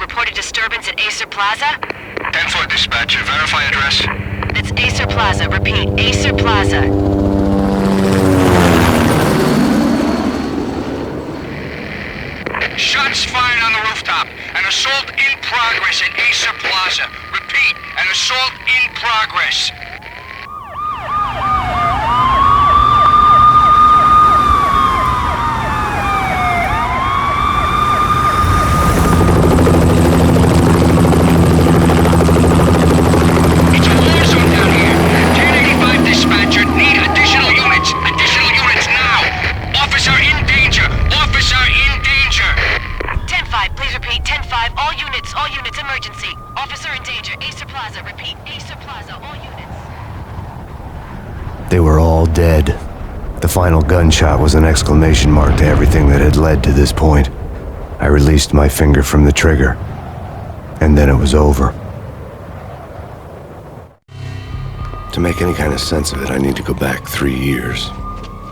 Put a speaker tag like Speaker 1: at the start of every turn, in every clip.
Speaker 1: reported disturbance at Acer Plaza?
Speaker 2: 10-4 dispatcher, verify address.
Speaker 1: It's Acer Plaza, repeat, Acer Plaza.
Speaker 2: Shots fired on the rooftop. An assault in progress at Acer Plaza. Repeat, an assault in progress. It's a war zone down here. 1085 dispatcher, need additional units. Additional units now. Officer in danger. Officer in danger.
Speaker 1: 10-5, please repeat, 10-5, all units, emergency. Officer in danger, Acer Plaza, repeat, Acer Plaza, all units.
Speaker 3: They were all dead. The final gunshot was an exclamation mark to everything that had led to this point. I released my finger from the trigger, and then it was over. To make any kind of sense of it, I need to go back 3 years.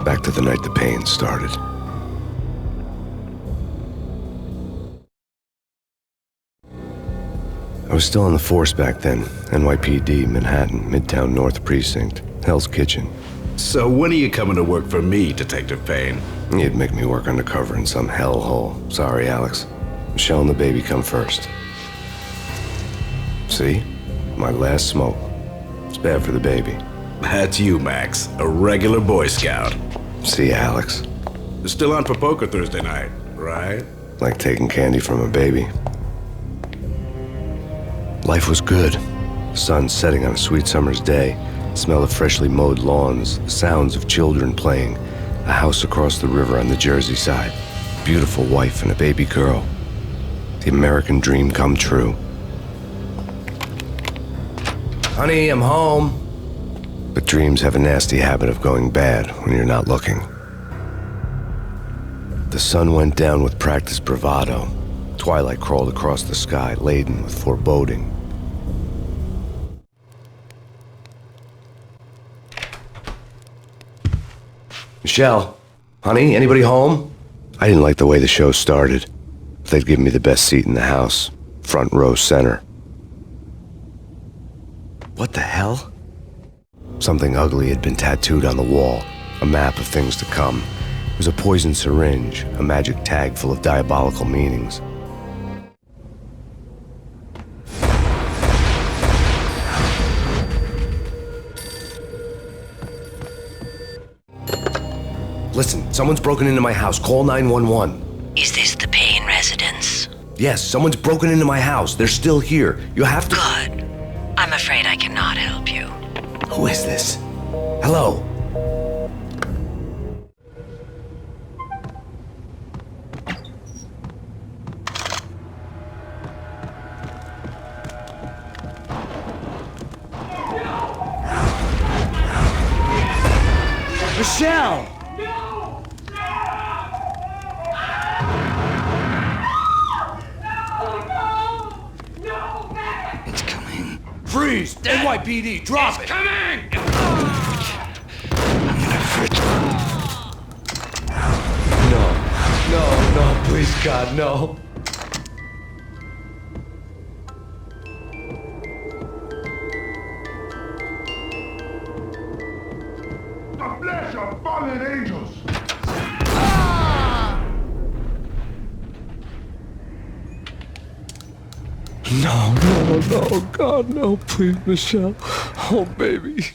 Speaker 3: Back to the night the Payne started. I was still on the force back then. NYPD, Manhattan, Midtown North Precinct, Hell's Kitchen.
Speaker 4: So when are you coming to work for me, Detective Payne?
Speaker 3: You'd make me work undercover in some hellhole. Sorry, Alex. Michelle and the baby come first. See? My last smoke. It's bad for the baby.
Speaker 4: That's you, Max. A regular Boy Scout.
Speaker 3: See, Alex.
Speaker 4: Still on for poker Thursday night, right?
Speaker 3: Like taking candy from a baby. Life was good. The sun setting on a sweet summer's day. The smell of freshly mowed lawns. The sounds of children playing. A house across the river on the Jersey side. Beautiful wife and a baby girl. The American dream come true. Honey, I'm home. But dreams have a nasty habit of going bad when you're not looking. The sun went down with practiced bravado. Twilight crawled across the sky, laden with foreboding. Michelle, honey, anybody home? I didn't like the way the show started. They'd given me the best seat in the house, front row center. What the hell? Something ugly had been tattooed on the wall, a map of things to come. It was a poisoned syringe, a magic tag full of diabolical meanings. Listen, someone's broken into my house. Call 911.
Speaker 5: Is this the Payne residence?
Speaker 3: Yes, someone's broken into my house. They're still here. You have to...
Speaker 5: Good. I'm afraid I cannot help you.
Speaker 3: Who is this? Hello? Michelle!
Speaker 5: It's coming.
Speaker 3: Freeze! NYPD, drop it!
Speaker 2: Coming!
Speaker 5: I'm gonna hurt you.
Speaker 3: No, please, God, no.
Speaker 6: The flesh of fallen angels.
Speaker 3: No, God, no, please, Michelle. Oh, baby.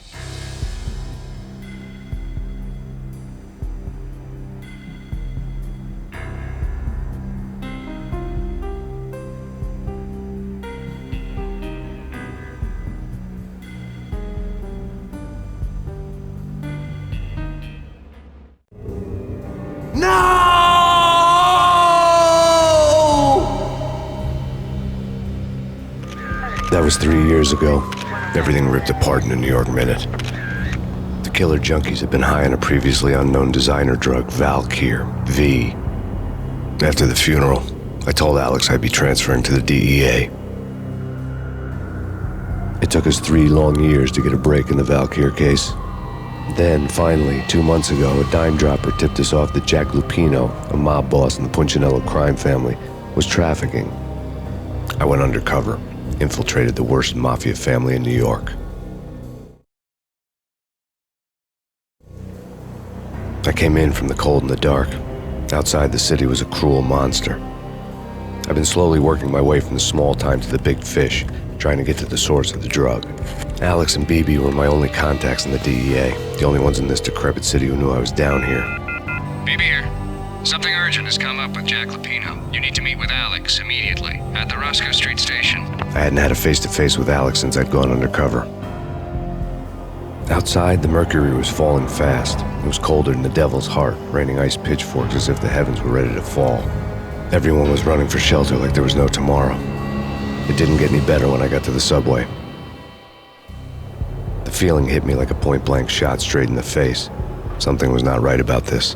Speaker 3: That was 3 years ago. Everything ripped apart in a New York minute. The killer junkies had been high on a previously unknown designer drug, Valkyr, V. After the funeral, I told Alex I'd be transferring to the DEA. It took us 3 long years to get a break in the Valkyr case. Then, finally, 2 months ago, a dime dropper tipped us off that Jack Lupino, a mob boss in the Punchinello crime family, was trafficking. I went undercover, infiltrated the worst mafia family in New York. I came in from the cold and the dark. Outside the city was a cruel monster. I've been slowly working my way from the small time to the big fish, trying to get to the source of the drug. Alex and BB were my only contacts in the DEA, the only ones in this decrepit city who knew I was down here.
Speaker 2: BB here. Something urgent has come up with Jack Lupino. You need to meet with Alex immediately at the Roscoe Street station.
Speaker 3: I hadn't had a face-to-face with Alex since I'd gone undercover. Outside, the mercury was falling fast. It was colder than the devil's heart, raining ice pitchforks as if the heavens were ready to fall. Everyone was running for shelter like there was no tomorrow. It didn't get any better when I got to the subway. The feeling hit me like a point-blank shot straight in the face. Something was not right about this.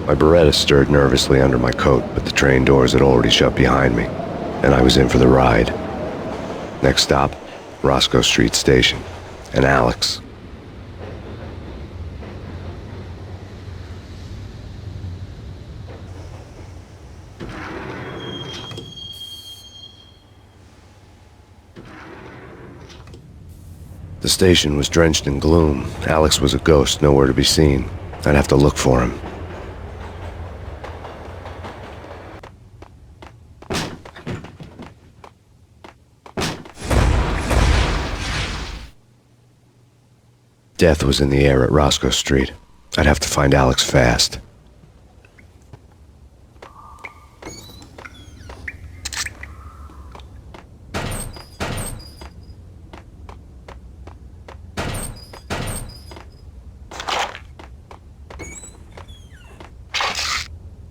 Speaker 3: My Beretta stirred nervously under my coat, but the train doors had already shut behind me, and I was in for the ride. Next stop, Roscoe Street Station, and Alex. The station was drenched in gloom. Alex was a ghost, nowhere to be seen. I'd have to look for him. Death was in the air at Roscoe Street. I'd have to find Alex fast.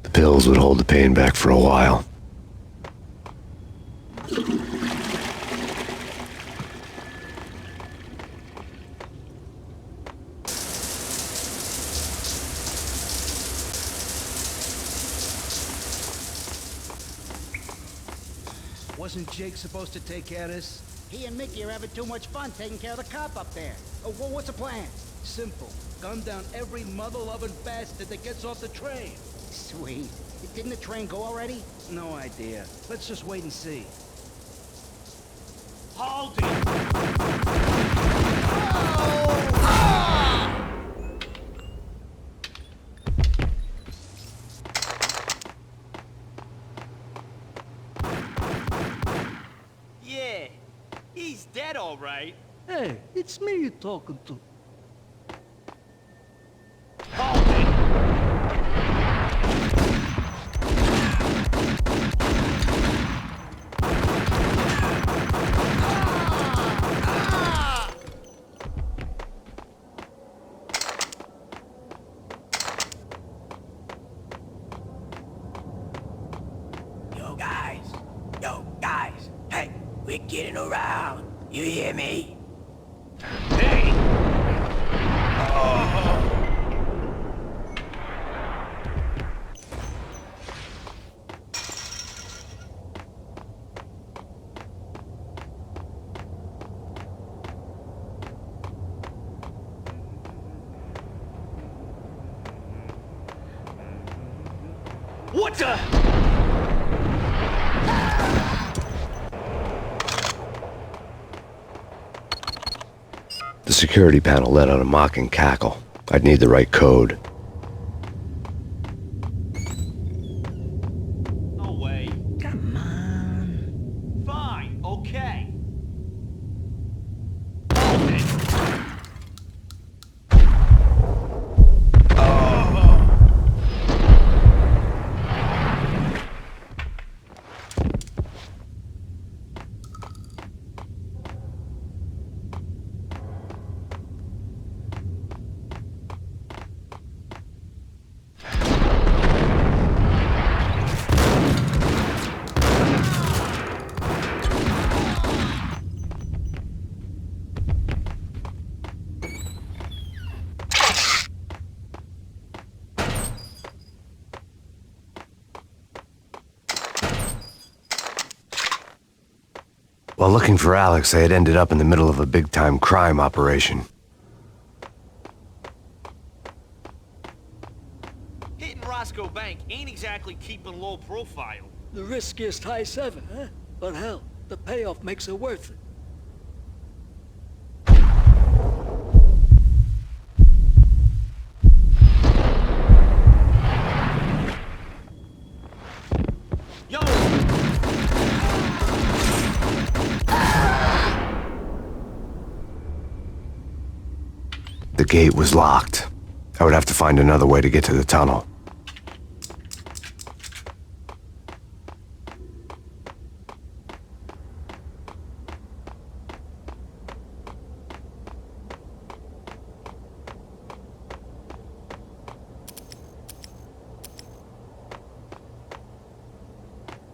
Speaker 3: The pills would hold the pain back for a while.
Speaker 7: Wasn't Jake supposed to take care of this?
Speaker 8: He and Mickey are having too much fun taking care of the cop up there. Oh, well, what's the plan?
Speaker 7: Simple. Gun down every mother-loving bastard that gets off the train.
Speaker 8: Sweet. Didn't the train go already?
Speaker 7: No idea. Let's just wait and see.
Speaker 8: Hold it! Oh!
Speaker 9: Yeah, he's dead all right.
Speaker 7: Hey, it's me you're talking to.
Speaker 8: Hold it!
Speaker 5: Yo, guys, hey, we're getting around. You hear me?
Speaker 8: Hey!
Speaker 9: What the?
Speaker 3: The security panel let out a mocking cackle. I'd need the right code.
Speaker 9: No way.
Speaker 8: Come on.
Speaker 9: Fine, okay.
Speaker 3: While looking for Alex, I had ended up in the middle of a big-time crime operation.
Speaker 9: Hitting Roscoe Bank bank ain't exactly keeping low profile.
Speaker 7: The riskiest heist ever, huh? But hell, the payoff makes it worth it.
Speaker 9: Yo!
Speaker 3: The gate was locked. I would have to find another way to get to the tunnel.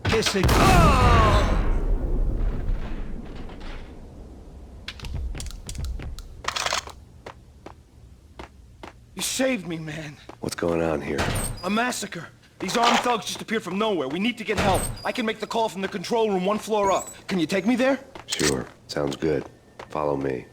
Speaker 7: Kissing.
Speaker 10: You saved me, man.
Speaker 3: What's going on here?
Speaker 10: A massacre. These armed thugs just appeared from nowhere. We need to get help. I can make the call from the control room 1 floor up. Can you take me there?
Speaker 3: Sure, sounds good. Follow me.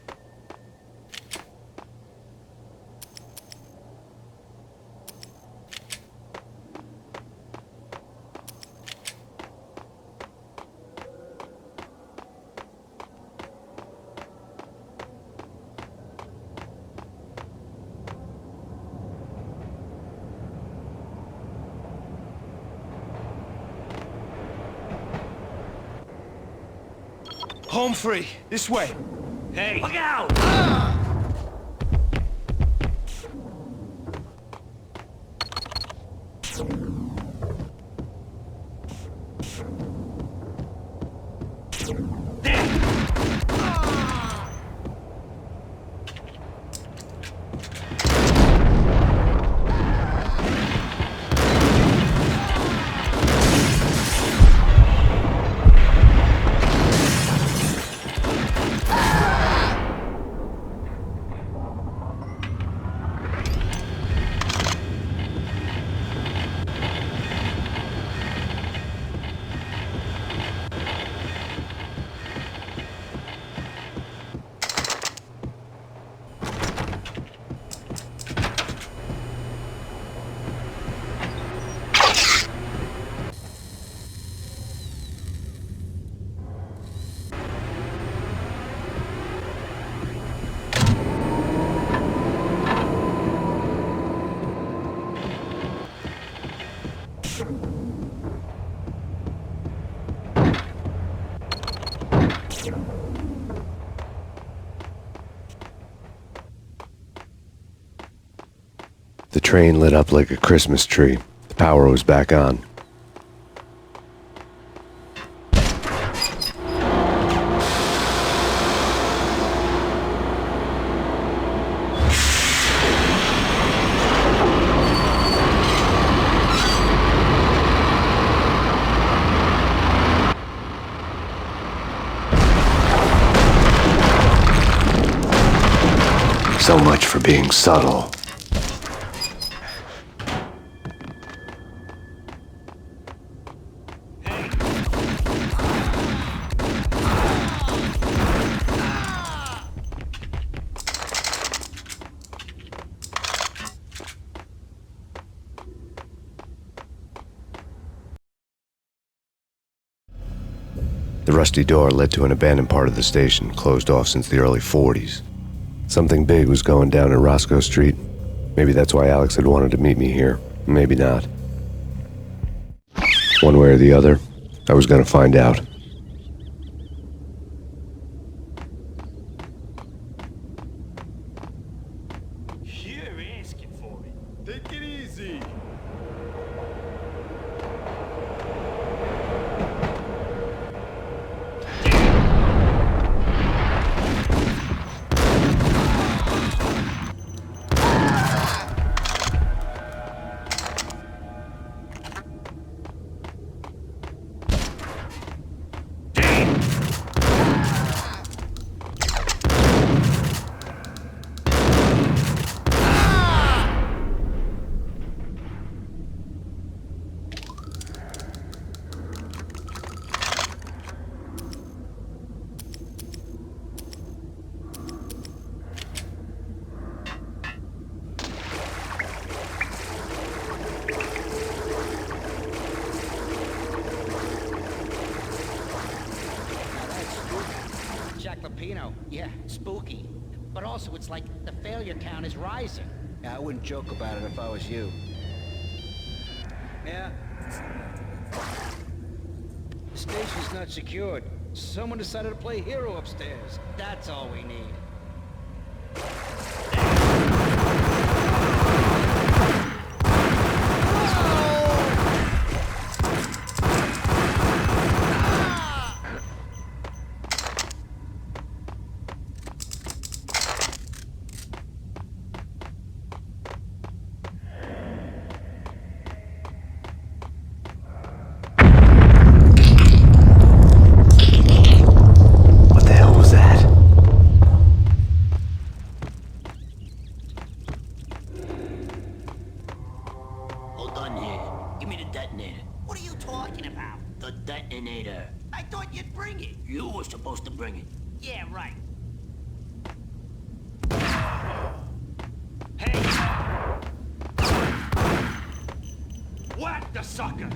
Speaker 10: Home free. This way.
Speaker 9: Hey!
Speaker 10: Look out!
Speaker 3: The train lit up like a Christmas tree. The power was back on. So much for being subtle. The rusty door led to an abandoned part of the station, closed off since the early 40s. Something big was going down in Roscoe Street. Maybe that's why Alex had wanted to meet me here. Maybe not. One way or the other, I was gonna find out.
Speaker 9: You're asking for it.
Speaker 10: Take it easy.
Speaker 8: Lapino. Yeah, spooky. But also, it's like the failure count is rising.
Speaker 7: Yeah, I wouldn't joke about it if I was you. Yeah? The station's not secured. Someone decided to play hero upstairs.
Speaker 8: That's all we need.
Speaker 3: What the hell was that?
Speaker 5: Hold on here. Give me the detonator.
Speaker 8: What are you talking about?
Speaker 5: The detonator.
Speaker 8: I thought you'd bring it.
Speaker 5: You were supposed to bring it.
Speaker 8: Yeah, right.
Speaker 9: Hey! Whack the sucker!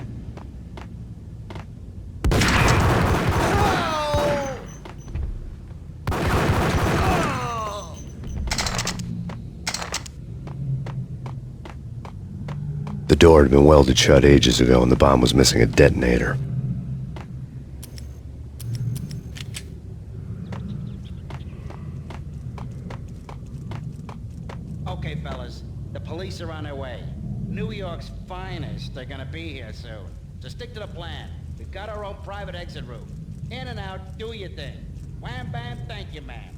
Speaker 3: The door had been welded shut ages ago and the bomb was missing a detonator.
Speaker 8: Okay, fellas. The police are on their way. New York's finest are gonna be here soon. So stick to the plan. We've got our own private exit route. In and out, do your thing. Wham bam, thank you, ma'am.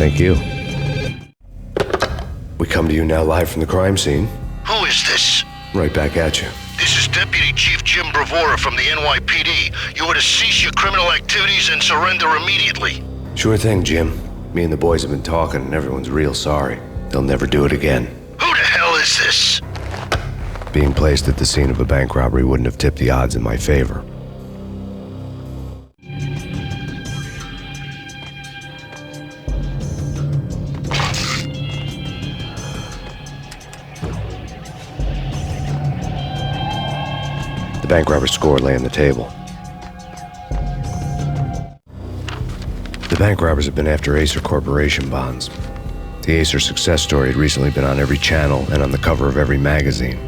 Speaker 3: Thank you. We come to you now live from the crime scene.
Speaker 11: Who is this?
Speaker 3: Right back at you.
Speaker 11: This is Deputy Chief Jim Bravura from the NYPD. You are to cease your criminal activities and surrender immediately.
Speaker 3: Sure thing, Jim. Me and the boys have been talking and everyone's real sorry. They'll never do it again.
Speaker 11: Who the hell is this?
Speaker 3: Being placed at the scene of a bank robbery wouldn't have tipped the odds in my favor. The bank robber's score lay on the table. The bank robbers have been after Acer Corporation bonds. The Acer success story had recently been on every channel and on the cover of every magazine.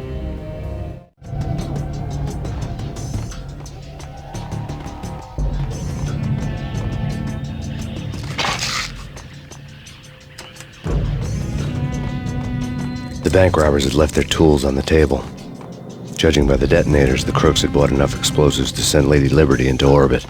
Speaker 3: The bank robbers had left their tools on the table. Judging by the detonators, the crooks had bought enough explosives to send Lady Liberty into orbit.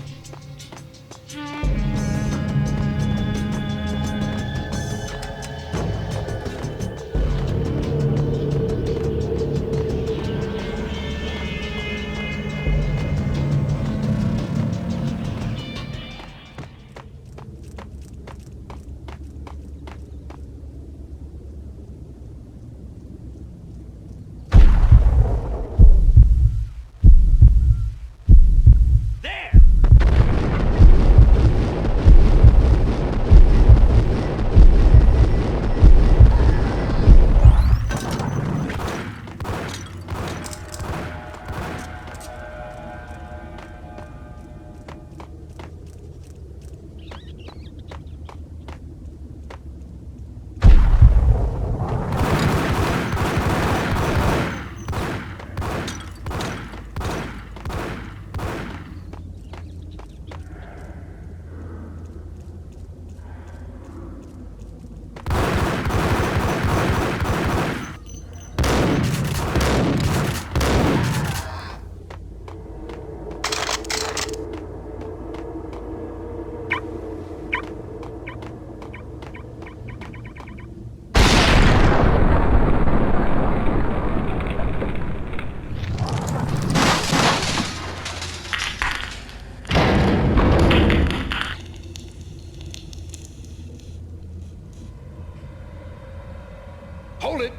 Speaker 9: Hold it!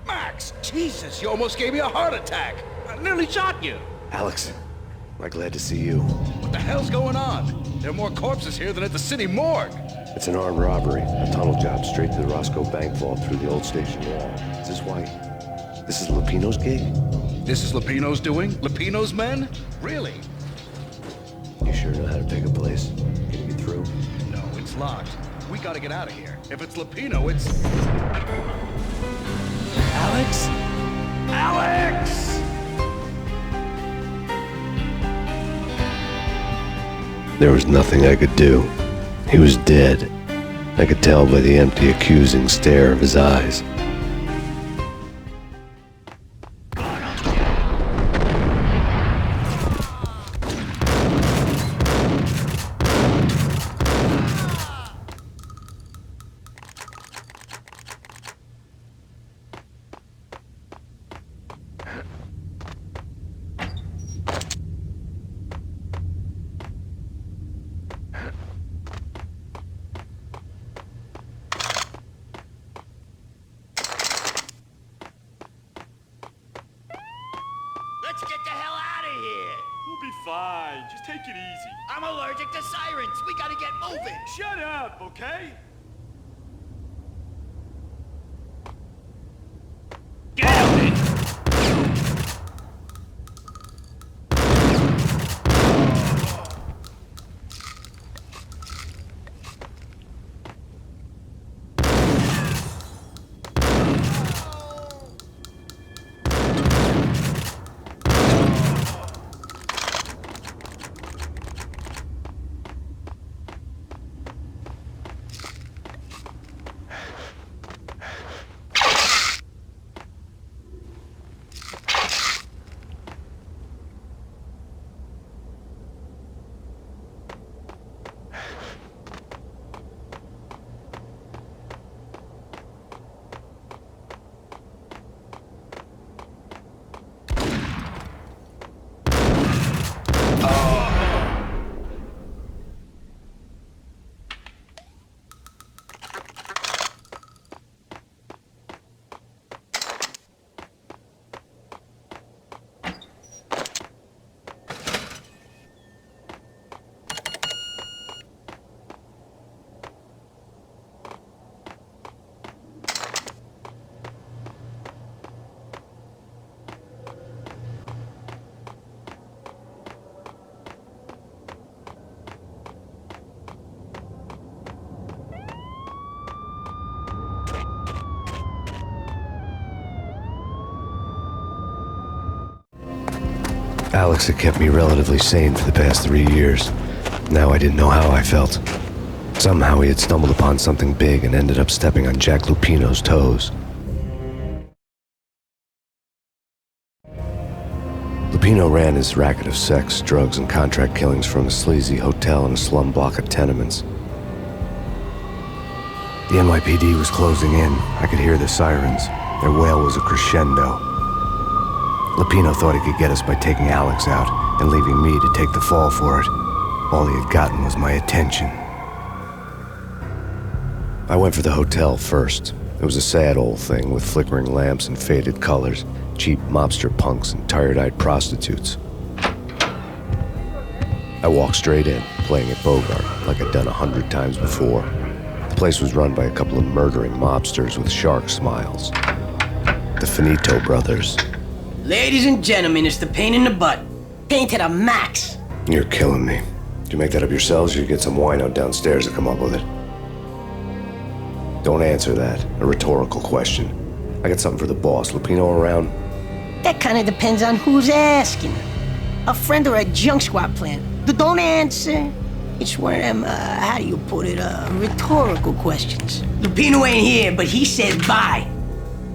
Speaker 9: Max! Jesus, you almost gave me a heart attack! I nearly shot you!
Speaker 3: Alex, I'm glad to see you.
Speaker 9: What the hell's going on? There are more corpses here than at the city morgue!
Speaker 3: It's an armed robbery. A tunnel job straight to the Roscoe Bank vault through the old station wall. Is this why? This is Lupino's gig?
Speaker 9: This is Lupino's doing? Lupino's men? Really?
Speaker 3: You sure know how to pick a place? Can you get through?
Speaker 9: No, it's locked. We gotta get out of here. If it's Lupino, it's...
Speaker 5: Alex? Alex!
Speaker 3: There was nothing I could do. He was dead. I could tell by the empty, accusing stare of his eyes.
Speaker 5: Let's get the hell out of here!
Speaker 12: We'll be fine. Just take it easy.
Speaker 5: I'm allergic to sirens. We gotta get moving.
Speaker 12: Shut up, okay?
Speaker 5: Get out of it!
Speaker 3: Alex had kept me relatively sane for the past 3 years. Now I didn't know how I felt. Somehow he had stumbled upon something big and ended up stepping on Jack Lupino's toes. Lupino ran his racket of sex, drugs, and contract killings from a sleazy hotel in a slum block of tenements. The NYPD was closing in. I could hear the sirens. Their wail was a crescendo. Lupino thought he could get us by taking Alex out and leaving me to take the fall for it. All he had gotten was my attention. I went for the hotel first. It was a sad old thing with flickering lamps and faded colors, cheap mobster punks and tired-eyed prostitutes. I walked straight in, playing at Bogart like I'd done 100 times before. The place was run by a couple of murdering mobsters with shark smiles. The Finito brothers.
Speaker 5: Ladies and gentlemen, it's the pain in the butt. Pain to the max.
Speaker 3: You're killing me. Did you make that up yourselves, or you get some wino downstairs to come up with it? Don't answer that. A rhetorical question. I got something for the boss. Lupino around?
Speaker 5: That kind of depends on who's asking. A friend or a junk squad plan. Don't answer. It's one of them, how do you put it, rhetorical questions. Lupino ain't here, but he said bye.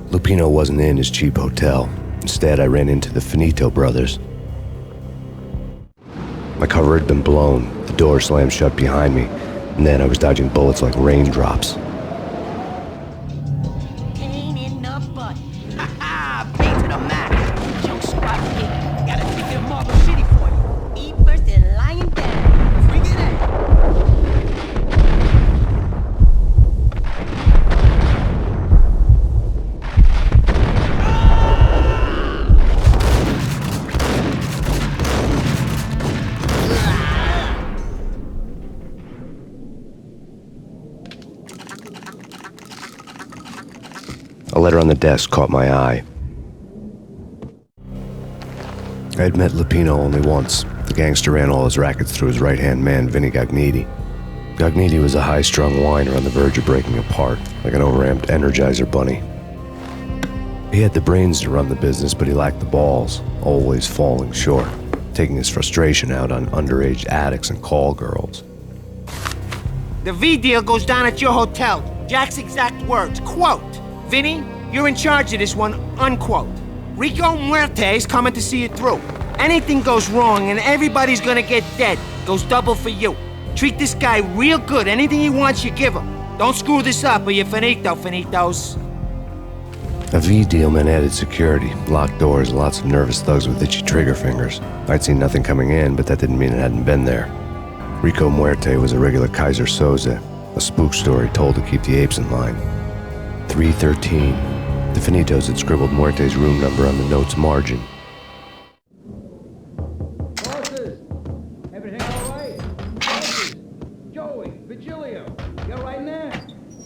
Speaker 3: Lupino wasn't in his cheap hotel. Instead, I ran into the Finito brothers. My cover had been blown, the door slammed shut behind me, and then I was dodging bullets like raindrops.
Speaker 5: Pain in the butt. Ha-ha! Pain to the max. Junk squad kid. Got a ticket to Marble City for you. Eat first and lying down. Bring it in.
Speaker 3: A letter on the desk caught my eye. I had met Lupino only once. The gangster ran all his rackets through his right-hand man, Vinny Gagniti. Gagniti was a high-strung whiner on the verge of breaking apart, like an overamped Energizer bunny. He had the brains to run the business, but he lacked the balls, always falling short, taking his frustration out on underage addicts and call girls.
Speaker 13: The V deal goes down at your hotel. Jack's exact words, quote, "Vinny, you're in charge of this one," unquote. Rico Muerte's coming to see it through. Anything goes wrong and everybody's gonna get dead. Goes double for you. Treat this guy real good. Anything he wants, you give him. Don't screw this up or you're finito, finitos.
Speaker 3: A V deal meant added security, locked doors, and lots of nervous thugs with itchy trigger fingers. I'd seen nothing coming in, but that didn't mean it hadn't been there. Rico Muerte was a regular Kaiser Soze, a spook story told to keep the apes in line. 313. The Finitos had scribbled Muerte's room number on the note's margin.
Speaker 7: Bosses! Everything all right? Bosses! Joey, Vigilio, you all right now?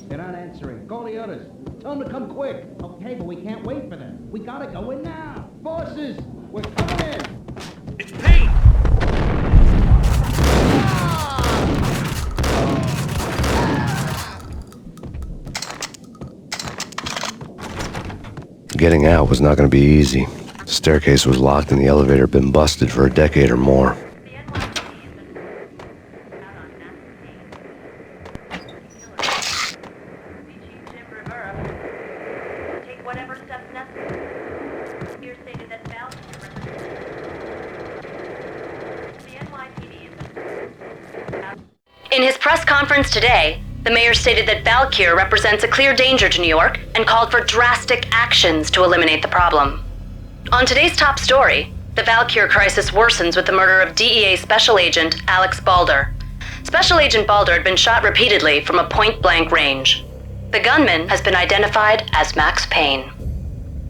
Speaker 7: They're not answering. Call the others. Tell them to come quick.
Speaker 8: Okay, but we can't wait for them. We gotta go in now. Bosses, we're coming in.
Speaker 12: It's Payne!
Speaker 3: Getting out was not going to be easy. The staircase was locked and the elevator had been busted for a decade or more.
Speaker 1: In his press conference today, the mayor stated that Valkyr represents a clear danger to New York and called for drastic actions to eliminate the problem. On today's top story, the Valkyr crisis worsens with the murder of DEA Special Agent Alex Balder. Special Agent Balder had been shot repeatedly from a point-blank range. The gunman has been identified as Max Payne.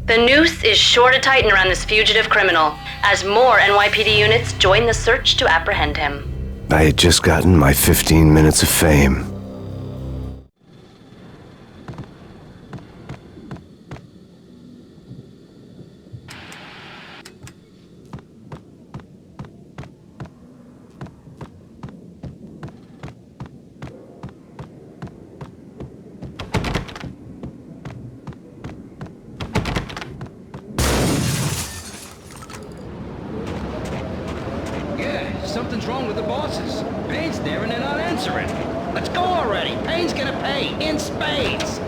Speaker 1: The noose is sure to tighten around this fugitive criminal as more NYPD units join the search to apprehend him.
Speaker 3: I had just gotten my 15 minutes of fame.
Speaker 9: Something's wrong with the bosses. Payne's there and they're not answering. Let's go already. Payne's gonna pay in spades.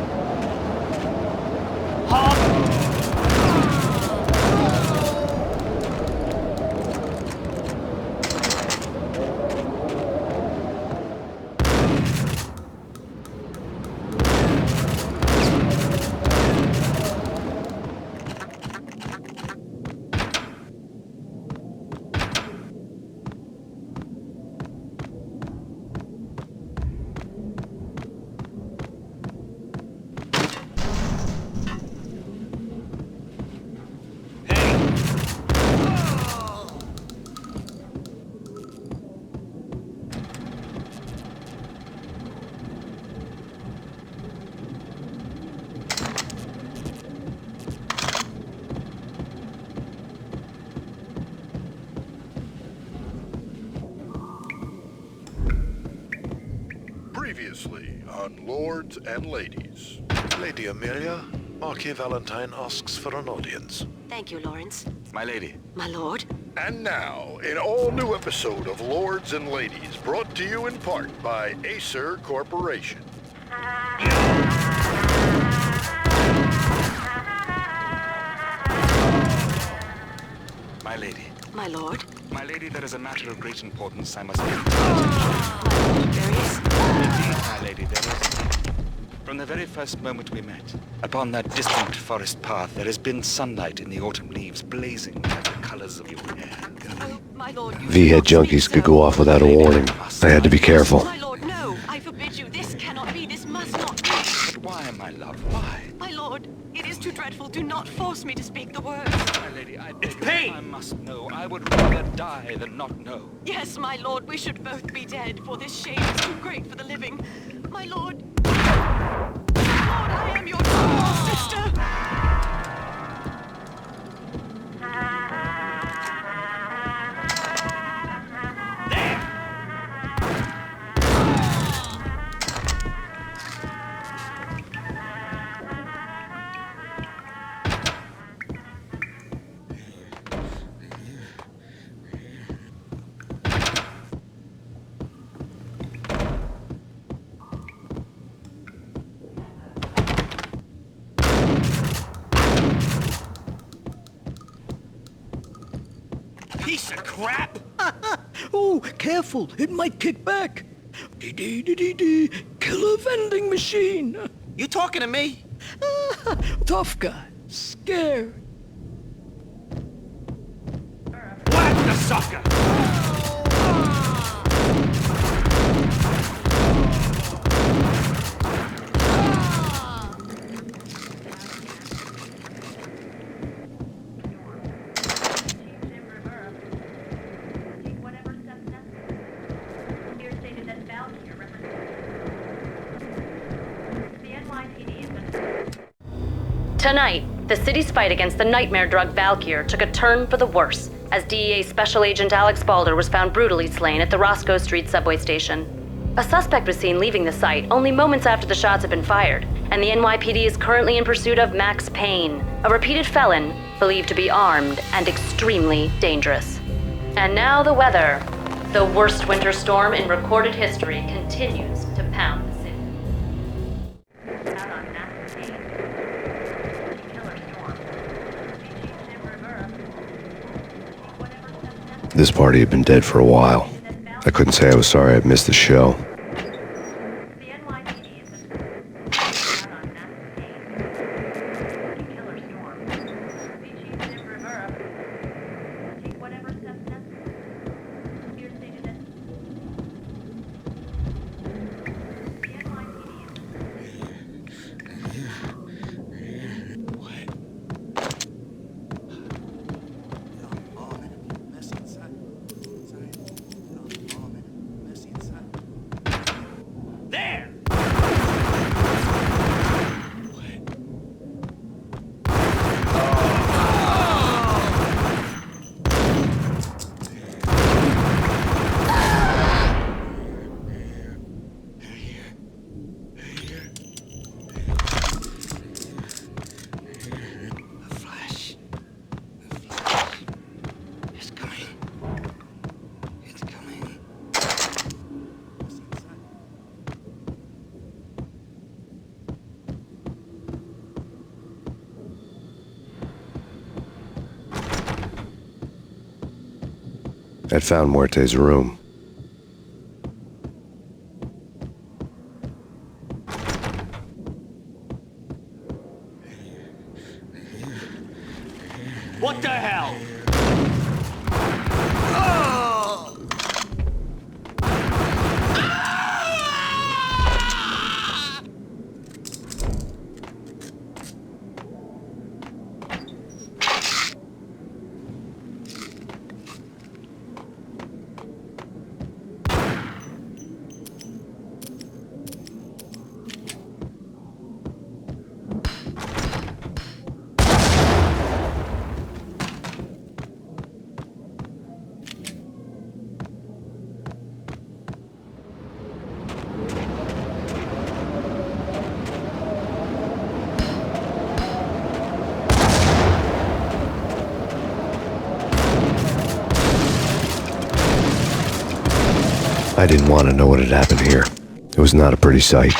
Speaker 11: Previously on Lords and Ladies.
Speaker 14: Lady Amelia, Marquis Valentine asks for an audience.
Speaker 1: Thank you, Lawrence.
Speaker 14: My lady.
Speaker 1: My lord.
Speaker 11: And now, an all-new episode of Lords and Ladies, brought to you in part by Acer Corporation.
Speaker 14: My lady.
Speaker 1: My lord.
Speaker 14: My lady, there is a matter of great importance I must
Speaker 1: My lord, there is.
Speaker 14: Indeed, my lady, there is. From the very first moment we met, upon that distant forest path, there has been sunlight in the autumn leaves blazing like the colors of your hair.
Speaker 1: Oh, my lord, you
Speaker 3: V-head junkies could go off without a warning. I had to be careful.
Speaker 1: My lord, no. I forbid you. This cannot be. This must not be.
Speaker 14: But why, my love, why?
Speaker 1: My lord, it is too dreadful. Do not force me to speak the words.
Speaker 14: My lady, I beg
Speaker 12: It's Payne!
Speaker 14: I must know. I would rather die than not know.
Speaker 1: Yes, my lord, we should both be dead, for this shame is too great for the living. My lord. Lord, I am your true sister.
Speaker 9: piece of crap!
Speaker 7: Oh, careful, it might kick back. Dee-dee-dee-dee-dee, killer vending machine.
Speaker 13: You talking to me?
Speaker 7: Tough guy, scared.
Speaker 9: Whack the sucker!
Speaker 1: Tonight, the city's fight against the nightmare drug Valkyr took a turn for the worse as DEA Special Agent Alex Balder was found brutally slain at the Roscoe Street subway station. A suspect was seen leaving the site only moments after the shots had been fired, and the NYPD is currently in pursuit of Max Payne, a repeated felon believed to be armed and extremely dangerous. And now the weather. The worst winter storm in recorded history continues to pound the city. Out on Max Payne.
Speaker 3: This party had been dead for a while. I couldn't say I was sorry I'd missed the show. I'd found Muerte's room.
Speaker 9: What the hell?
Speaker 3: I didn't want to know what had happened here. It was not a pretty sight.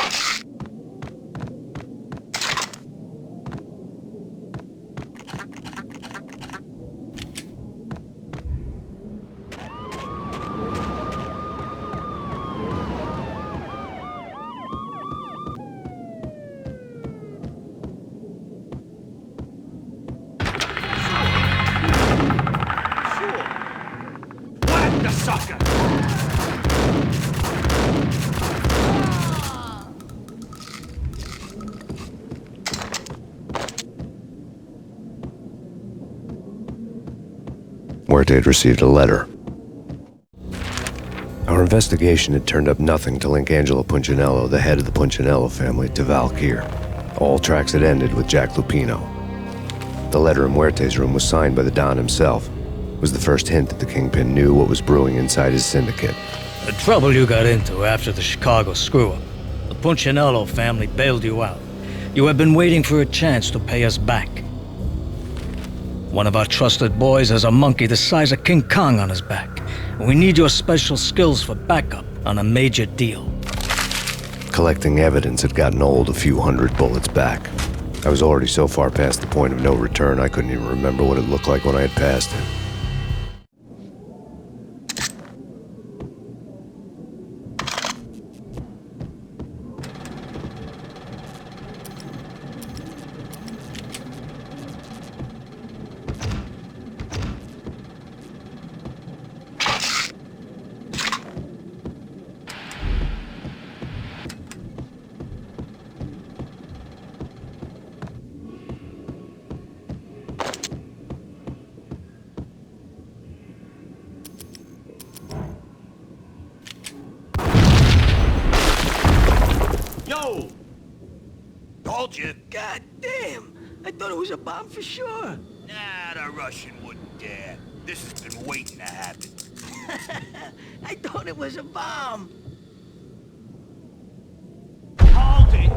Speaker 9: Whack the sucker!
Speaker 3: Muerte had received a letter. Our investigation had turned up nothing to link Angelo Punchinello, the head of the Punchinello family, to Valkyr. All tracks had ended with Jack Lupino. The letter in Muerte's room was signed by the Don himself. It was the first hint that the Kingpin knew what was brewing inside his syndicate.
Speaker 15: The trouble you got into after the Chicago screw-up. The Punchinello family bailed you out. You have been waiting for a chance to pay us back. One of our trusted boys has a monkey the size of King Kong on his back. We need your special skills for backup on a major deal.
Speaker 3: Collecting evidence had gotten old a few hundred bullets back. I was already so far past the point of no return I couldn't even remember what it looked like when I had passed it.
Speaker 5: thought it was a bomb for sure.
Speaker 2: Nah, the Russian wouldn't dare. This has been waiting to happen.
Speaker 5: I thought it was a bomb.
Speaker 12: Hold it!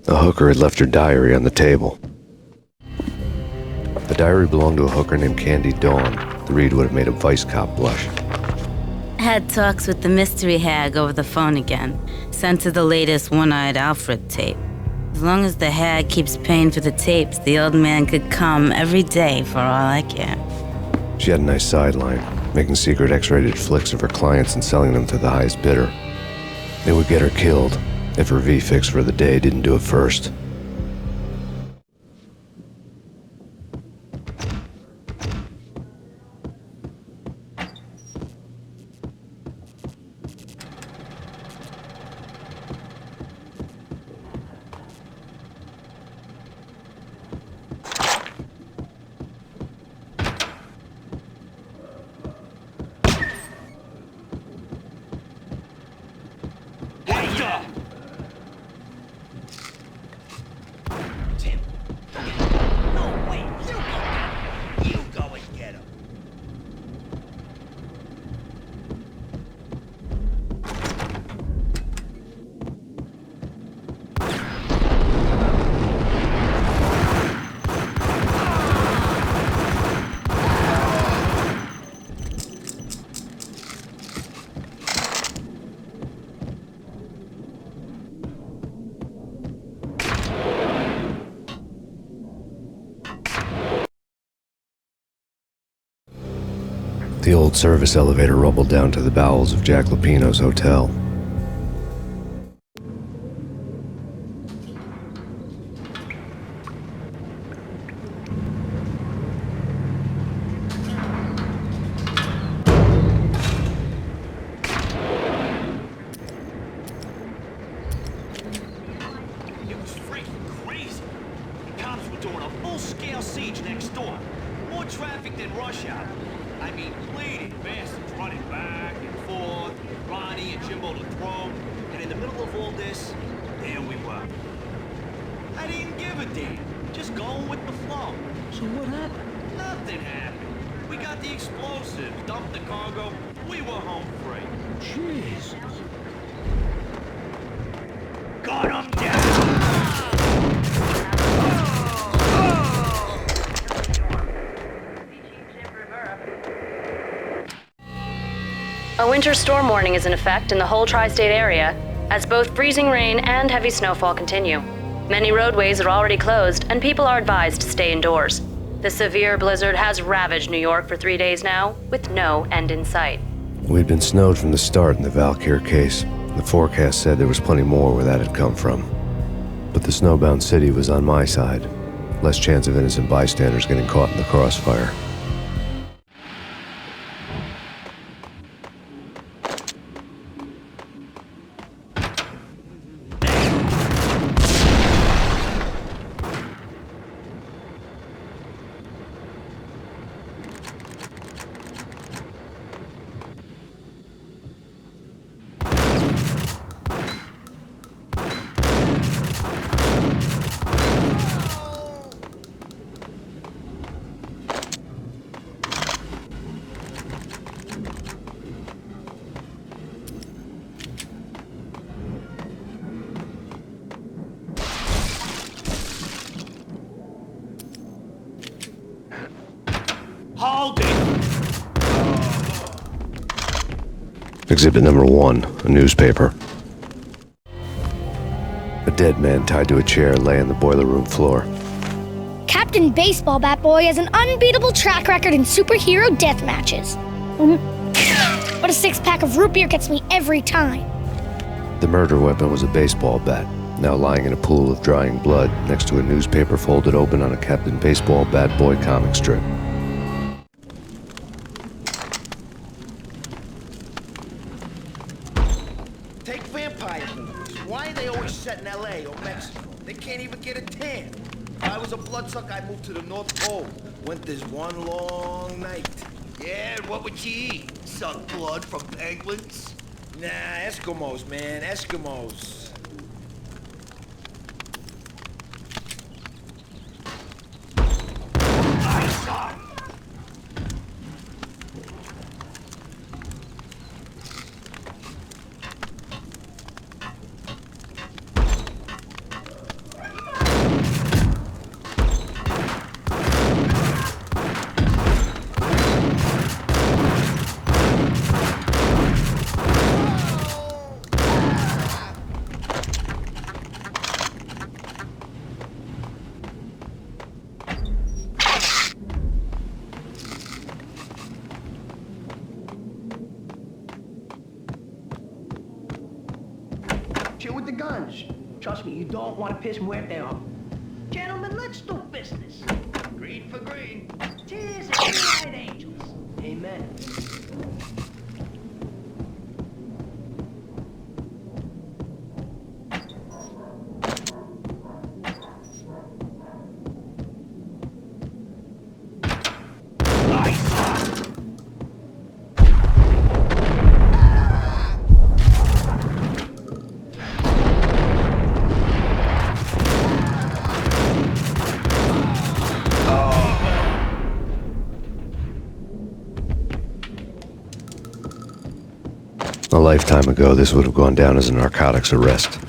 Speaker 3: The hooker had left her diary on the table. The diary belonged to a hooker named Candy Dawn. The read would have made a vice cop blush.
Speaker 16: Had talks with the mystery hag over the phone again. Sent to the latest One-Eyed Alfred tape. As long as the hag keeps paying for the tapes, the old man could come every day for all I care.
Speaker 3: She had a nice sideline, making secret X-rated flicks of her clients and selling them to the highest bidder. It would get her killed if her V-fix for the day didn't do it first. The old service elevator rumbled down to the bowels of Jack Lupino's hotel.
Speaker 12: It was freaking crazy. The cops were doing a full-scale siege next door. More traffic than rush hour. I mean, bleeding bastards running back and forth, Ronnie and Jimbo to throw, and in the middle of all this, there we were. I didn't give a damn, just going with the flow.
Speaker 5: So what happened?
Speaker 12: Nothing happened. We got the explosives, dumped the cargo, we were home free.
Speaker 5: Jesus.
Speaker 12: Gun 'em down!
Speaker 1: A winter storm warning is in effect in the whole tri-state area, as both freezing rain and heavy snowfall continue. Many roadways are already closed, and people are advised to stay indoors. The severe blizzard has ravaged New York for 3 days now, with no end in sight.
Speaker 3: We'd been snowed from the start in the Valkyr case. The forecast said there was plenty more where that had come from. But the snowbound city was on my side. Less chance of innocent bystanders getting caught in the crossfire.
Speaker 12: Hold it!
Speaker 3: Exhibit number 1, a newspaper. A dead man tied to a chair lay on the boiler room floor.
Speaker 17: Captain Baseball Bat Boy has an unbeatable track record in superhero death matches. But a six-pack of root beer gets me every time.
Speaker 3: The murder weapon was a baseball bat, now lying in a pool of drying blood next to a newspaper folded open on a Captain Baseball Bat Boy comic strip.
Speaker 18: Take vampire movies. Why are they always set in LA or Mexico? They can't even get a tan. If I was a bloodsucker, I'd move to the North Pole. Winter's one long night.
Speaker 12: Yeah, and what would you eat? Suck blood from penguins?
Speaker 18: Nah, Eskimos, man, Eskimos.
Speaker 5: Chill with the guns. Trust me, you don't want to piss Muerte off. Gentlemen, let's do business.
Speaker 12: Green for green.
Speaker 5: Cheers and good night, angels. Amen.
Speaker 3: A lifetime ago, this would have gone down as a narcotics arrest.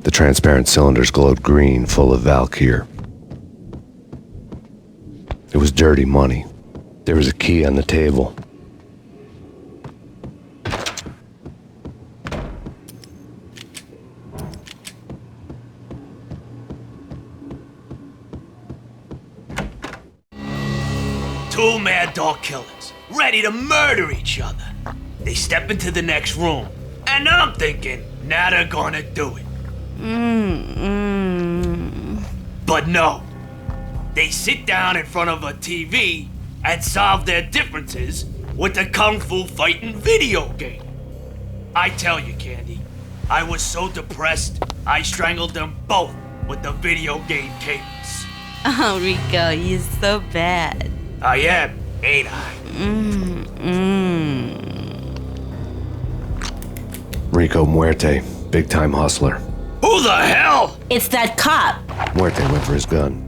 Speaker 3: The transparent cylinders glowed green, full of Valkyr. It was dirty money. There was a key on the table.
Speaker 12: Two mad dog killers, ready to murder each other. They step into the next room, and I'm thinking, now they're gonna do it. But no. They sit down in front of a TV and solve their differences with the Kung Fu fighting video game. I tell you, Candy, I was so depressed, I strangled them both with the video game cadence.
Speaker 16: Oh, Rico, you're so bad.
Speaker 12: I am, ain't I?
Speaker 3: Rico Muerte, big-time hustler.
Speaker 12: Who the hell?
Speaker 16: It's that cop.
Speaker 3: Muerte went for his gun.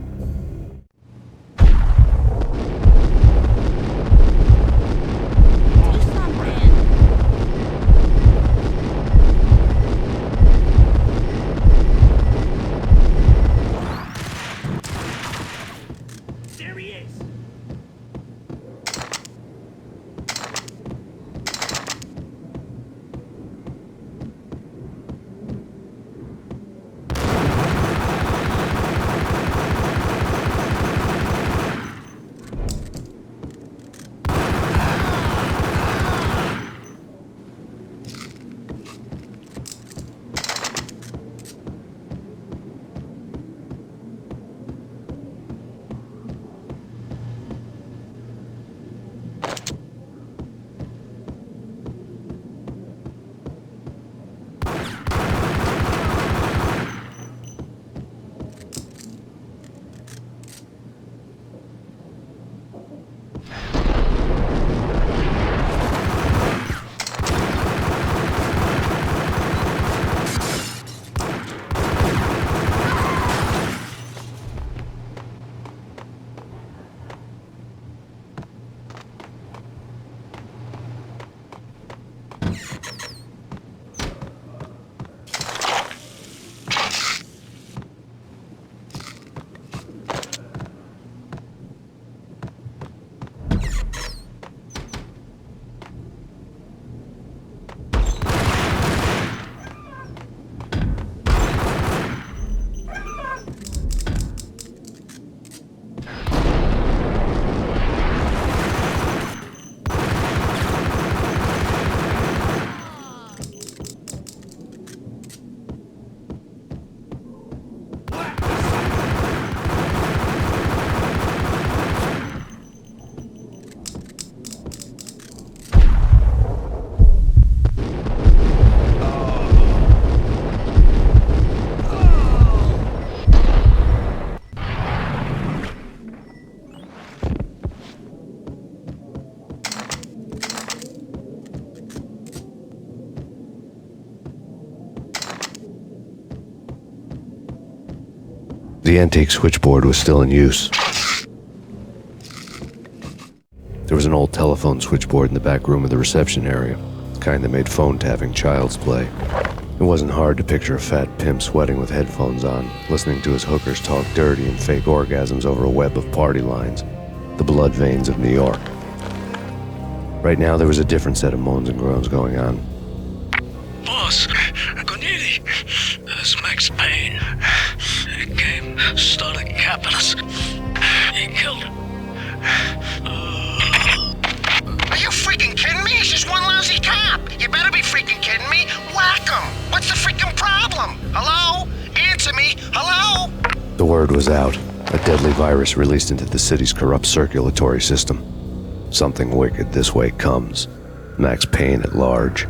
Speaker 3: The antique switchboard was still in use. There was an old telephone switchboard in the back room of the reception area, the kind that made phone tapping child's play. It wasn't hard to picture a fat pimp sweating with headphones on, listening to his hookers talk dirty and fake orgasms over a web of party lines, the blood veins of New York. Right now, there was a different set of moans and groans going on.
Speaker 15: Boss, Corneli, it's Max Payne. He came, started capping us. He killed him.
Speaker 2: Are you freaking kidding me? He's just one lousy cop. You better be freaking kidding me. Whack him. What's the freaking problem? Hello? Answer me. Hello?
Speaker 3: The word was out. A deadly virus released into the city's corrupt circulatory system. Something wicked this way comes. Max Payne at large.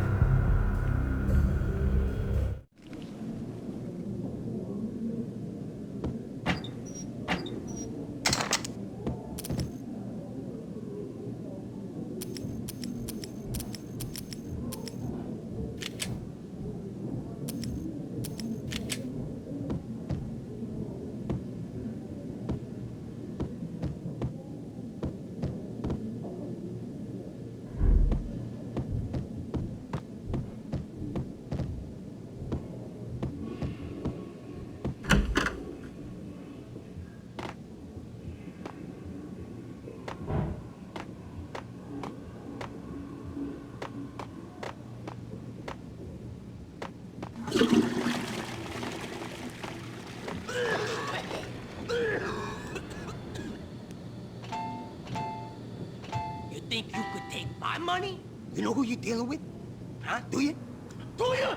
Speaker 5: You think you could take my money? You know who you're dealing with? Huh? Do you? Do you?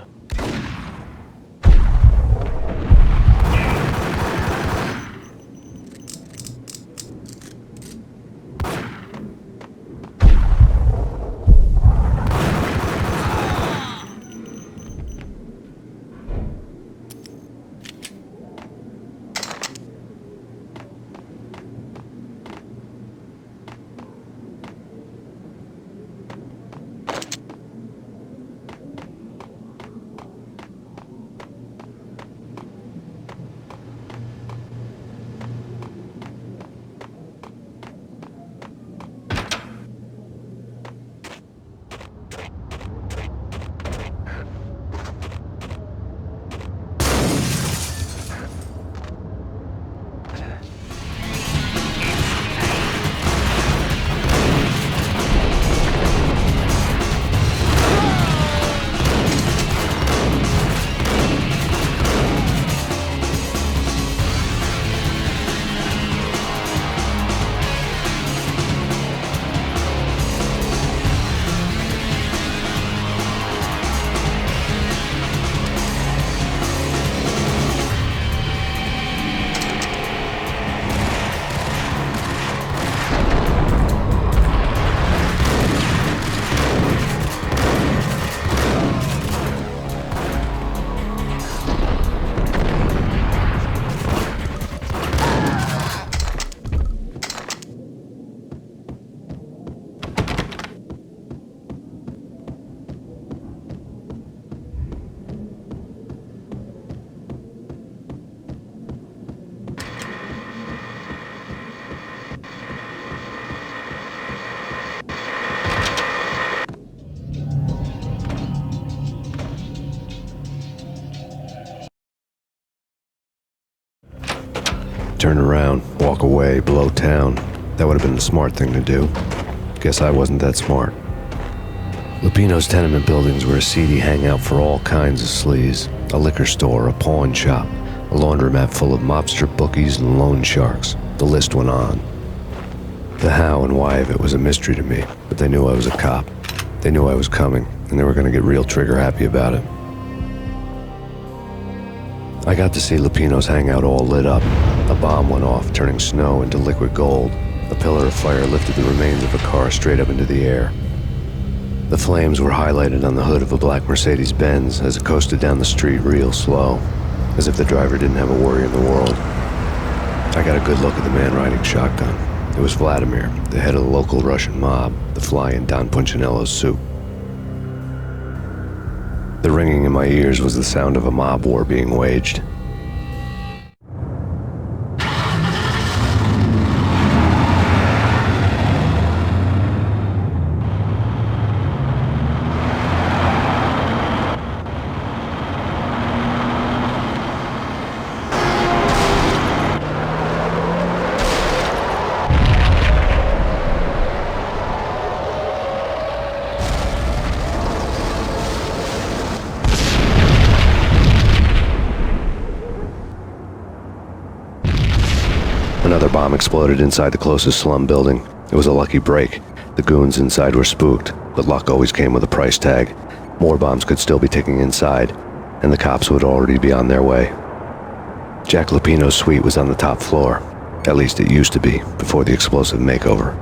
Speaker 3: Turn around, walk away, blow town. That would have been the smart thing to do. Guess I wasn't that smart. Lupino's tenement buildings were a seedy hangout for all kinds of sleaze. A liquor store, a pawn shop, a laundromat full of mobster bookies and loan sharks. The list went on. The how and why of it was a mystery to me, but they knew I was a cop. They knew I was coming, and they were going to get real trigger happy about it. I got to see Lupino's hangout all lit up. A bomb went off, turning snow into liquid gold. A pillar of fire lifted the remains of a car straight up into the air. The flames were highlighted on the hood of a black Mercedes-Benz as it coasted down the street real slow, as if the driver didn't have a worry in the world. I got a good look at the man riding shotgun. It was Vladimir, the head of the local Russian mob, the fly in Don Punchinello's suit. The ringing in my ears was the sound of a mob war being waged. Another bomb exploded inside the closest slum building. It was a lucky break. The goons inside were spooked, but luck always came with a price tag. More bombs could still be ticking inside, and the cops would already be on their way. Jack Lupino's suite was on the top floor. At least it used to be, before the explosive makeover.